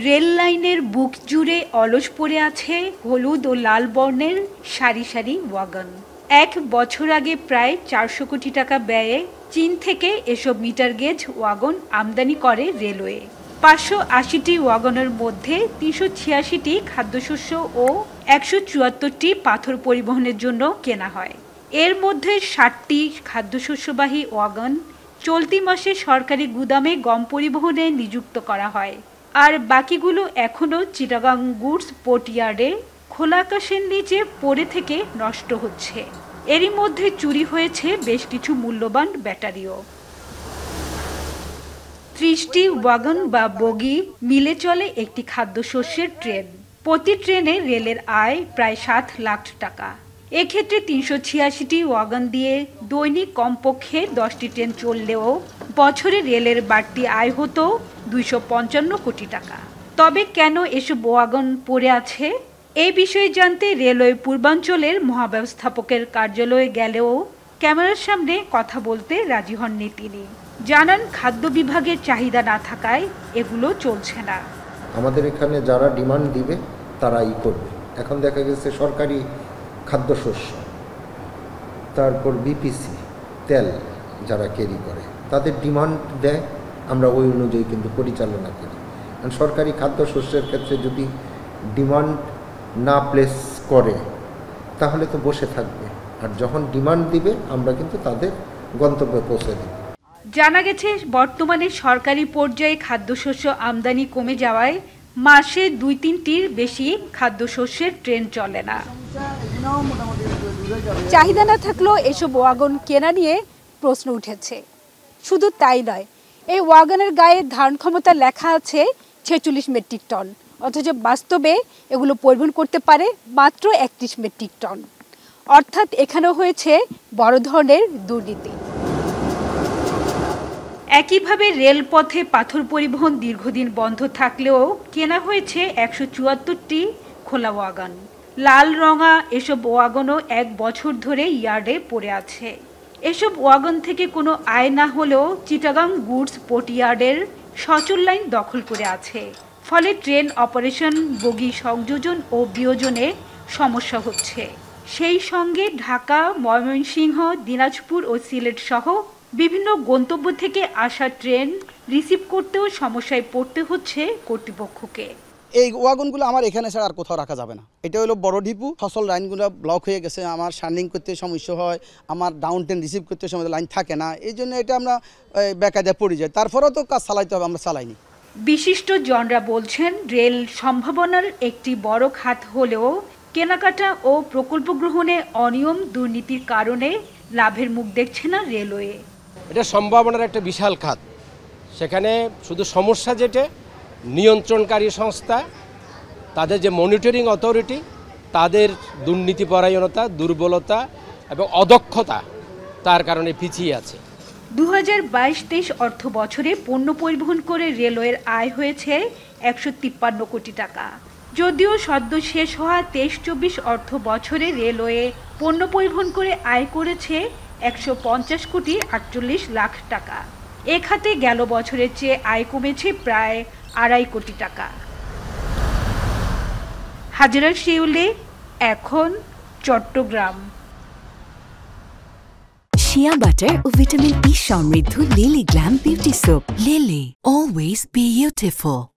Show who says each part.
Speaker 1: Rail লাইনের বুক জুড়ে অলস পড়ে আছে হলুদ ও লাল বর্ণের সারি সারি ওয়াগন। 1 বছর আগে প্রায় 400 কোটি টাকা ব্যয়ে চীন থেকে এসব মিটার গেজ ওয়াগন আমদানি করে রেলওয়ে। 580টি ওয়াগনের মধ্যে 386টি খাদ্যশস্য ও 174টি পাথর পরিবহনের জন্য কেনা হয়। এর মধ্যে 60টি খাদ্যশস্যবাহী ওয়াগন চলতি মাসে সরকারি গুদামে গম পরিবহনে নিযুক্ত করা হয়, আর বাকিগুলো এখনও চিটাগাং গুডস পোর্ট ইয়ার্ডে খোলা আকাশের নিচে পড়ে থেকে নষ্ট হচ্ছে। এরই মধ্যে চুরি হয়েছে বেশ কিছু মূল্যবান ব্যাটারিও। 30টি ওয়াগন বা বগি মিলে চলে একটি খাদ্যশস্যের ট্রেন। প্রতি ট্রেনে রেলের আয় প্রায় 7 লাখ টাকা। এক্ষেত্রে 386টি ওয়াগন দিয়ে দৈনিক কমপক্ষে 10টি ট্রেন চললেও বছরে রেলের বাড়তি আয় হতো 255 কোটি টাকা। তবে কেন এসব ওয়াগন পড়ে আছে এই বিষয়ে জানতে রেলওয়ে পূর্বাঞ্চলের মহাব্যবস্থাপকের কার্যালয়ে গেলেও ক্যামেরার সামনে কথা বলতে রাজি হননি তিনি। জানান, খাদ্য বিভাগের চাহিদা না থাকায় এগুলো চলছে না।
Speaker 2: আমাদের এখানে যারা ডিমান্ড দিবে তারাই করবে। এখন দেখা গেছে সরকারি খাদ্যশস্য, তারপর বিপিসি তেল যারা ক্যারি করে তাদের ডিমান্ড দেয়, আমরা ওই অনুযায়ী কিন্তু পরিচালনা করি। কারণ সরকারি খাদ্যশস্যের ক্ষেত্রে যদি ডিমান্ড না প্লেস করে তাহলে তো বসে থাকবে, আর যখন ডিমান্ড দিবে আমরা কিন্তু তাদের গন্তব্যে পৌঁছে দেব।
Speaker 1: জানা গেছে, বর্তমানে সরকারি পর্যায়ে খাদ্যশস্য আমদানি কমে যাওয়ায় মাসে 2-3টির বেশি খাদ্যশস্যের ট্রেন চলে না। চাহিদা না থাকলেও এসব ওয়াগন কেনা নিয়ে প্রশ্ন উঠেছে। শুধু তাই নয়, এই ওয়াগনের গায়ে ধারণ ক্ষমতা লেখা আছে 46 মেট্রিক টন, অথচ বাস্তবে এগুলো পরিবহন করতে পারে মাত্র 31 মেট্রিক টন। অর্থাৎ এখানেও হয়েছে বড় ধরনের দুর্নীতি। একইভাবে রেলপথে পাথর পরিবহন দীর্ঘদিন বন্ধ থাকলেও কেনা হয়েছে 174টি খোলা ওয়াগন। লাল রঙা এসব ওয়াগনও 1 বছর ধরে ইয়ার্ডে পড়ে আছে। এসব ওয়াগন থেকে কোনো আয় না হলেও চিটাগাং গুডস পোর্ট ইয়ার্ডের সচল লাইন দখল করে আছে। ফলে ট্রেন অপারেশন, বগি সংযোজন ও বিয়োজনে সমস্যা হচ্ছে। সেই সঙ্গে ঢাকা, ময়মনসিংহ, দিনাজপুর ও সিলেট সহ বিভিন্ন গন্তব্য থেকে আসা ট্রেন রিসিভ করতেও সমস্যায় পড়তে হচ্ছে কর্তৃপক্ষকে।
Speaker 3: এই ওয়াগনগুলো আমার এখানে ছাড়া আর কোথাও রাখা যাবে না। এটা হলো বড় ডিপু, ফসল লাইনগুলো ব্লক হয়ে গেছে, আমার শার্নিং করতে সমস্যা হয়, আমার ডাউন ট্রেন রিসিভ করতে সময় লাইন থাকে না, এই জন্য এটা আমরা বেকায়দায় পড়ে যাই। তারপরেও তো কাজ চালাইতে হবে, আমরা চালাইনি।
Speaker 1: বিশিষ্ট জনরা বলছেন, রেল সম্ভাবনার একটি বড় খাত হলেও কেনাকাটা ও প্রকল্প গ্রহণে অনিয়ম, দুর্নীতির কারণে লাভের মুখ দেখছে না রেলওয়ে।
Speaker 4: এটা সম্ভাবনার একটা বিশাল খাত। সেখানে শুধু সমস্যা যেটা, নিয়ন্ত্রণকারী সংস্থা, তাদের যে মনিটরিং অথরিটি, তাদের দুর্নীতিপরায়ণতা, দুর্বলতা এবং অদক্ষতা, তার কারণে পিছিয়ে আছে।
Speaker 1: 2022-23 অর্থ বছরে পণ্য পরিবহন করে রেলওয়ের আয় হয়েছে 153 কোটি টাকা। যদিও সদ্য শেষ হওয়া 23-24 অর্থ বছরে রেলওয়ে পণ্য পরিবহন করে আয় করেছে 150 কোটি 48 লাখ টাকা। এ খাতে গেল বছরের চেয়ে আয় কমেছে প্রায় 2.5 কোটি টাকা। হাজেরা শিউলি, এখন, চট্টগ্রাম।
Speaker 5: শিয়া বাটার ও ভিটামিন ই সমৃদ্ধ lily glam beauty soap. Lily, always beautiful.